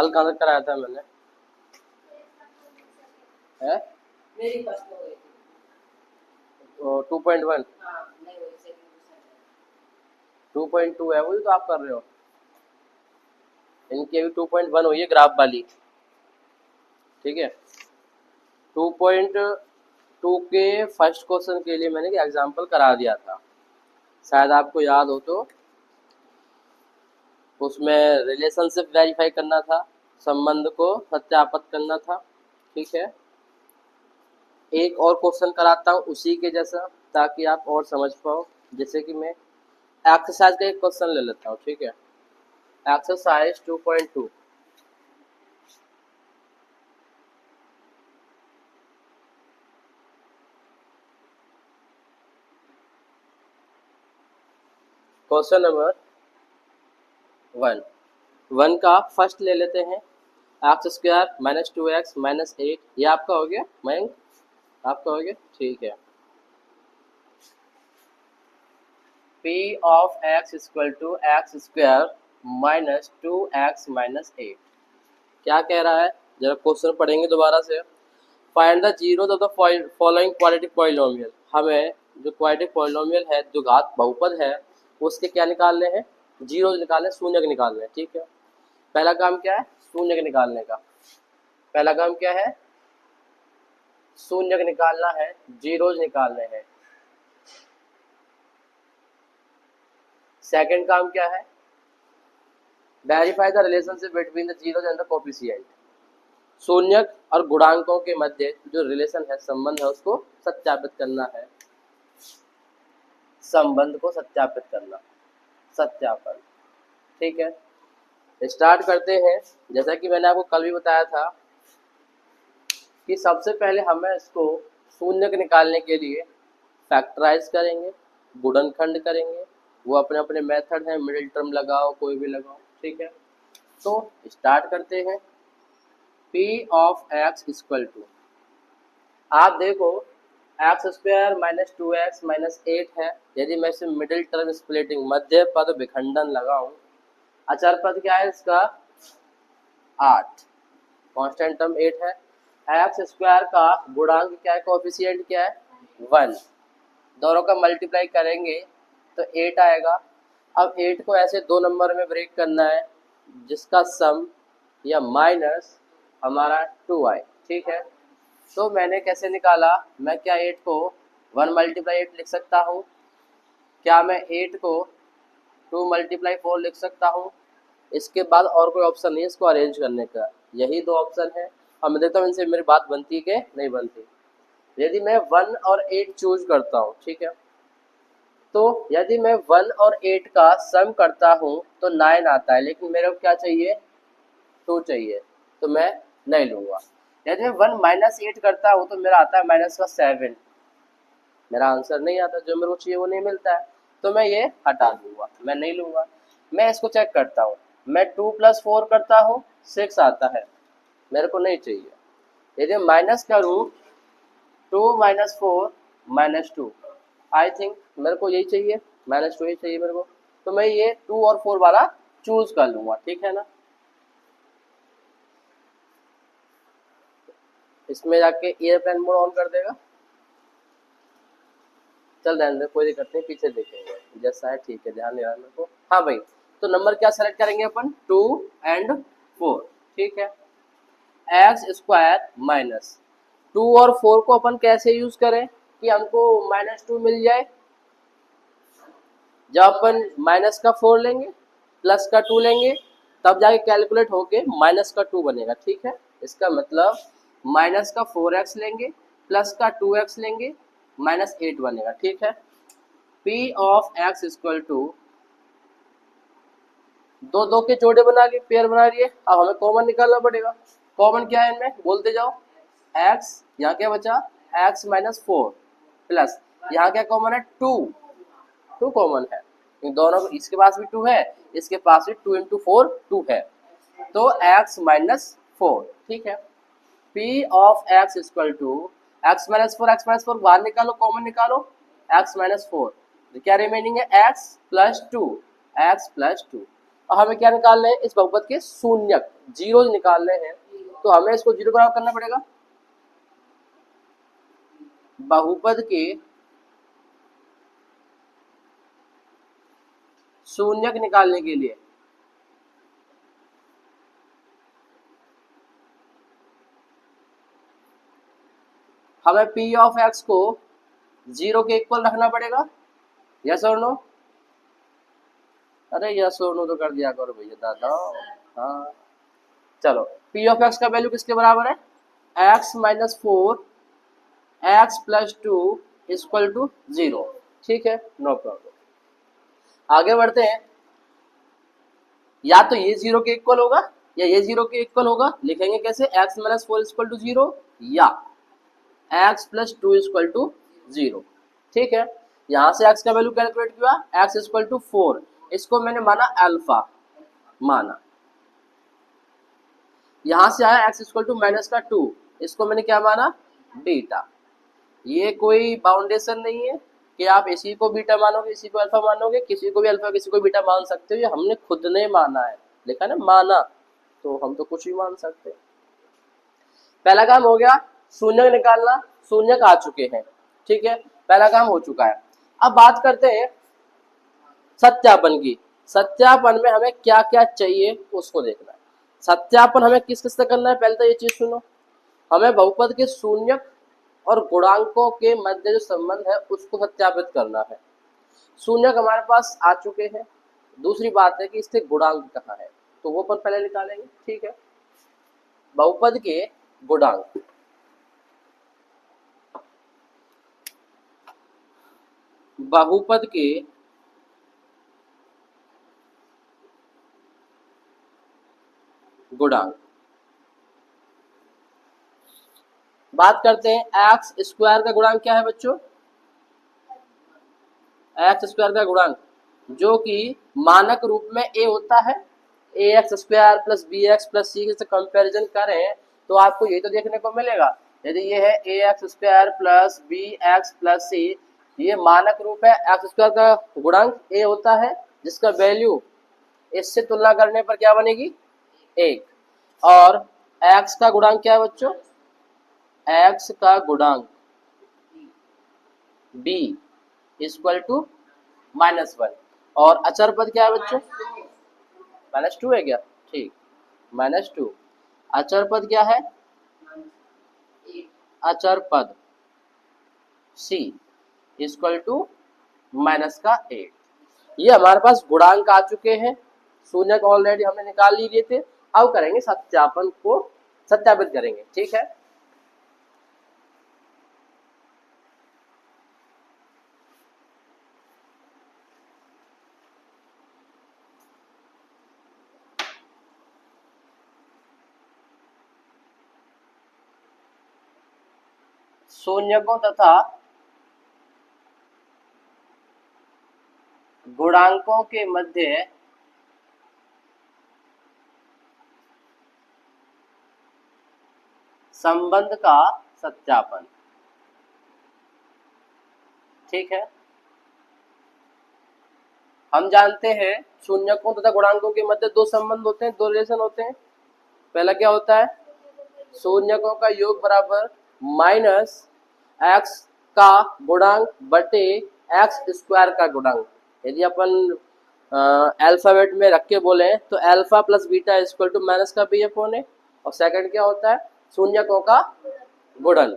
कल कहाँ तक कराया था मैंने है मेरी फर्स्ट हो गई थी। 2.1 हाँ नहीं वही सेकंड 2.2 है, वही तो आप कर रहे हो। इनकी अभी 2.1 हुई है ग्राफ वाली, ठीक है। 2.2 के फर्स्ट क्वेश्चन के लिए मैंने एग्जाम्पल करा दिया था, शायद आपको याद हो तो। उसमें रिलेशनशिप वेरीफाई करना था, संबंध को सत्यापित करना था, ठीक है। एक और क्वेश्चन कराता हूँ उसी के जैसा, ताकि आप और समझ पाओ। जैसे कि मैं एक्सरसाइज का एक क्वेश्चन ले लेता हूँ, ठीक है। एक्सरसाइज 2.2। क्वेश्चन नंबर 1 का फर्स्ट ले लेते हैं। X square minus 2x minus 8, ये आपका हो गया मयंक, आपका हो गया, ठीक है। P of x equal to x square minus 2x minus 8। क्या कह रहा है, जरा क्वेश्चन पढ़ेंगे दोबारा से। Find the zeros of the following quadratic polynomial. हमें जो क्वाड्रेटिक पॉलिनोमियल है, जो घात बहुपद है, उसके क्या निकालने हैं, जीरोस निकालने, शून्य निकालने हैं, ठीक है। पहला काम क्या है, शून्य निकालने का। पहला काम क्या है, शून्य निकालना है, जीरोस निकालने हैं। सेकंड काम क्या है, verify the relationship between the zeros and the coefficient. शून्यक और गुणांकों के मध्य जो रिलेशन है, संबंध है, उसको सत्यापित करना है। संबंध को सत्यापित करना, सत्यापन, ठीक है। स्टार्ट करते हैं। जैसा कि मैंने आपको कल भी बताया था कि सबसे पहले हमें इसको शून्यक निकालने के लिए फैक्टराइज करेंगे, गुणनखंड करेंगे। वो अपने अपने मेथड है, मिडिल टर्म लगाओ, कोई भी लगाओ, ठीक है। तो स्टार्ट करते हैं। P of x equal to, आप देखो x square minus 2x minus 8 है। यदि मैं इसे मिडिल टर्म स्प्लिटिंग, मध्य पद विखंडन लगाऊं, अचर पद क्या है इसका, 8, कांस्टेंट टर्म 8 है। एक्स स्क्वायर का गुणांक क्या है, कोएफिशिएंट क्या है, 1। दोनों का मल्टीप्लाई करेंगे तो 8 आएगा। अब 8 को ऐसे दो नंबर में ब्रेक करना है, जिसका सम या माइनस हमारा 2 आए, ठीक है। तो मैंने कैसे निकाला, मैं क्या 8 को 1 मल्टीप्लाई 8 लिख सकता हूँ, क्या मैं 8 को 2 मल्टीप्लाई 4 लिख सकता हूँ। इसके बाद और कोई ऑप्शन नहीं है इसको अरेंज करने का, यही दो ऑप्शन है। अब मैं देखता हूँ इनसे मेरी बात बनती है कि नहीं बनती। यदि मैं 1 और 8 चूज करता हूँ, ठीक है, तो यदि मैं 1 और 8 का सम करता हूँ तो 9 आता है, लेकिन मेरे को क्या चाहिए, 2 चाहिए, तो मैं नहीं लूँगा। यदि मैं 1 माइनस 8 करता हूँ तो मेरा आता है माइनस का 7, मेरा आंसर नहीं आता, जो मेरे को चाहिए वो नहीं मिलता है, तो मैं ये हटा दूंगा, मैं नहीं लूँगा। मैं इसको चेक करता हूँ, मैं 2 + 4 करता हूँ, 6 आता है, मेरे को नहीं चाहिए। यदि माइनस करूँ 2 - 4 - 2, आई थिंक मेरे को यही चाहिए, -2 ही चाहिए मेरे को, तो मैं ये 2 और 4 वाला चूज कर लूँगा, ठीक है ना। इसमें जाके एयरप्लेन मोड ऑन कर देगा, चल रहने दे, कोई दिक्कत नहीं, पीछे देखेंगे जैसा है, ठीक है, ध्यान नहीं रहा मेरे को। हाँ भाई, तो नंबर क्या सेलेक्ट करेंगे अपन, 2 और 4, ठीक है। एक्स स्क्वायर माइनस 2 और 4 को अपन कैसे यूज करें कि हमको -2 मिल जाए। जब अपन माइनस का 4 लेंगे, प्लस का 2 लेंगे, तब जाके कैलकुलेट होके माइनस का 2 बनेगा, ठीक है। इसका मतलब माइनस का 4x लेंगे, प्लस का 2x लेंगे, -8 बनेगा, ठीक है। P of x equal to, दो दो के जोड़े बना लिए, पेयर बना लिए। अब हमें कॉमन निकालना पड़ेगा। कॉमन क्या है इनमें, बोलते जाओ। x, यहाँ क्या बचा, x - 4 प्लस यहाँ क्या कॉमन है, 2, 2 कॉमन है, इन दोनों, इसके पास भी 2 है, इसके पास भी 2 × 4 2 है, तो x - 4, ठीक है। P of x equal to x - 4 बाहर निकालो, कॉमन निकालो, x - 4, तो क्या रिमेनिंग है, x + 2, x + 2। और हमें क्या निकालना है, इस बहुपद के शून्यक जीरो निकालने हैं, तो हमें इसको जीरो बराबर करना पड़ेगा। बहुपद के शून्यक निकालने के लिए हमें p ऑफ x को जीरो के इक्वल रखना पड़ेगा। यस और नो? अरे यस और नो तो कर दिया करो भैया दादा। हाँ चलो, p ऑफ x का वैल्यू किसके बराबर है, x minus four x plus two equal to zero. ठीक है, नो प्रॉब्लम। आगे बढ़ते हैं, या तो ये जीरो के इक्वल होगा या ये जीरो के इक्वल होगा। लिखेंगे कैसे, x minus four equal to zero या x plus two equal to zero. ठीक है, यहाँ से x का वैल्यू कैलकुलेट किया, x इक्वल टू फोर, इसको मैंने माना अल्फा माना। यहाँ से आया x इक्वल टू माइनस का टू, इसको मैंने क्या माना, बीटा। ये कोई बाउंडेशन नहीं है कि आप इसी को बीटा मानोगे इसी को अल्फा मानोगे, किसी को भी अल्फा किसी को बीटा मान सकते हो। ये हमने खुद ने माना है, लिखा ना माना, तो हम तो कुछ भी मान सकते हैं। पहला काम हो गया, शून्यक निकालना, शून्यक आ चुके हैं। ठीक है, पहला काम हो चुका है। अब बात करते हैं सत्यापन की। सत्यापन में हमें क्या क्या चाहिए उसको देखना है। सत्यापन हमें किस किस से करना है, पहले तो ये चीज सुनो, हमें बहुपद के शून्यक और गुणांकों के मध्य जो संबंध है उसको सत्यापित करना है। शून्यक हमारे पास आ चुके हैं, दूसरी बात है कि इसके गुणांक कहाँ है, तो वो पर पहले निकालेंगे। ठीक है, बहुपद के गुणांक, बहुपद के गुणांक बात करते हैं। एक्स स्क्वायर का गुणांक क्या है बच्चों, एक्स स्क्वायर का गुणांक जो कि मानक रूप में ए होता है, A X square plus B X plus C से कंपेरिजन करें तो आपको यही तो देखने को मिलेगा। यदि ये है A X square plus B X plus C, ये मानक रूप है, एक्स स्क्वायर का गुणांक ए होता है जिसका वैल्यू इससे तुलना करने पर क्या बनेगी, एक। और एक्स का गुणांक क्या है बच्चों, एक्स का गुणांक b equal to minus one. और अचर पद क्या है बच्चों, माइनस टू है क्या, ठीक, माइनस टू। अचर पद क्या है, अचर पद c इक्वल टू माइनस का एट। ये हमारे पास गुणांक आ चुके हैं, शून्यक ऑलरेडी हमने निकाल लिए थे। अब करेंगे सत्यापन को, सत्यापित करेंगे। ठीक है, शून्यकों तथा गुणांकों के मध्य संबंध का सत्यापन। ठीक है, हम जानते हैं शून्यकों तथा गुणांकों के मध्य दो संबंध होते हैं, दो रिलेशन होते हैं। पहला क्या होता है, शून्यकों का योग बराबर माइनस एक्स का गुणांक बटे एक्स स्क्वायर का गुणांक। यदि अपन अल्फाबेट में रख के बोले तो alpha plus beta equal to minus का बी अपॉन ए। और सेकंड क्या होता है, शून्यकों का गुणन,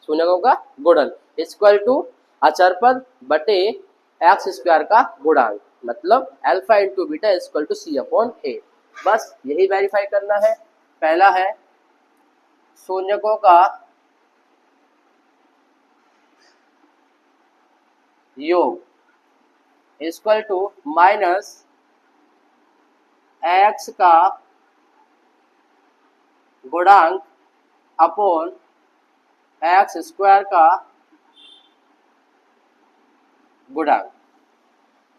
शून्यकों का गुणन इक्वल टू अचर पद बटे एक्स स्क्वायर का गुणांक, मतलब alpha into beta equal to C upon A. बस यही वेरीफाई करना है। पहला है शून्यकों का योग इक्वल टू माइनस एक्स का गुणांक अपॉन एक्स स्क्वायर का गुणांक।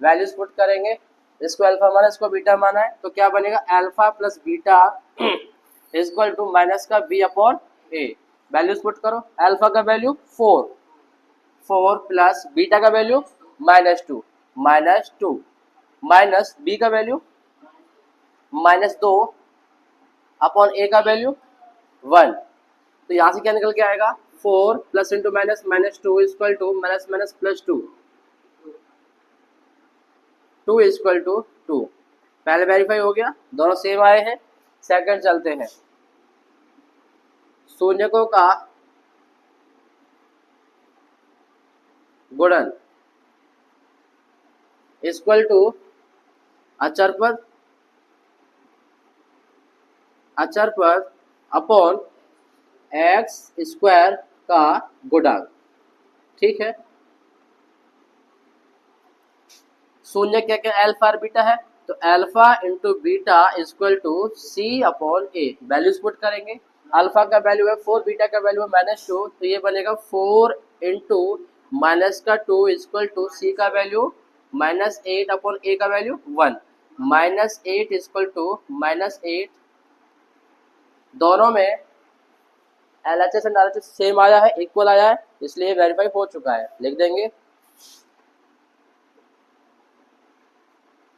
वैल्यूज पुट करेंगे, इसको अल्फा माना इसको बीटा माना है, तो क्या बनेगा, alpha plus beta equal to minus का B upon A. Values put करो, अल्फा का value four, four plus beta का value minus two, minus B का वैल्यू -2 अपॉन ए का वैल्यू 1, तो यहाँ से क्या निकल के आएगा 4 plus into minus -2 equal to minus minus plus 2, 2 equal to 2। पहले वेरीफाई हो गया, दोनों सेम आए हैं। सेकंड चलते हैं, शून्यकों का गुणन इक्वल टू अचर पद अपॉन एक्स स्क्वायर का गुणांक। ठीक है, शून्य क्या क्या अल्फा और बीटा है, तो alpha into beta equal to C upon A. Values put करेंगे, अल्फा का वैल्यू है 4, बीटा का वैल्यू है -2, तो ये बनेगा 4 इंटू माइनस का 2 इक्वल टू सी का वैल्यू -8 अपॉन ए का वैल्यू 1, -8 इक्वल टू -8। दोनों में LHS एंड RHS सेम आया है, इक्वल आया है, इसलिए वेरीफाई हो चुका है। लिख देंगे,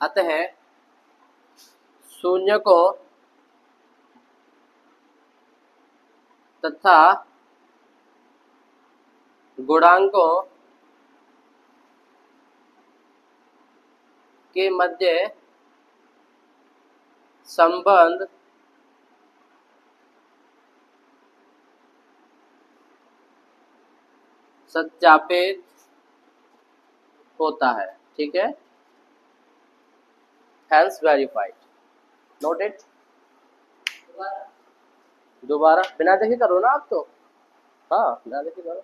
अतः शून्यकों तथा गुणांकों के मध्य संबंध सत्यापित होता है। ठीक है, हेंस वेरीफाइड। Note it. दोबारा बिना देखे करो ना आप तो, हाँ बिना देखे करो।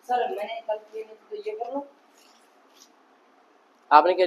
सर मैंने कल किए नहीं तो ये कर लो। आपने क्या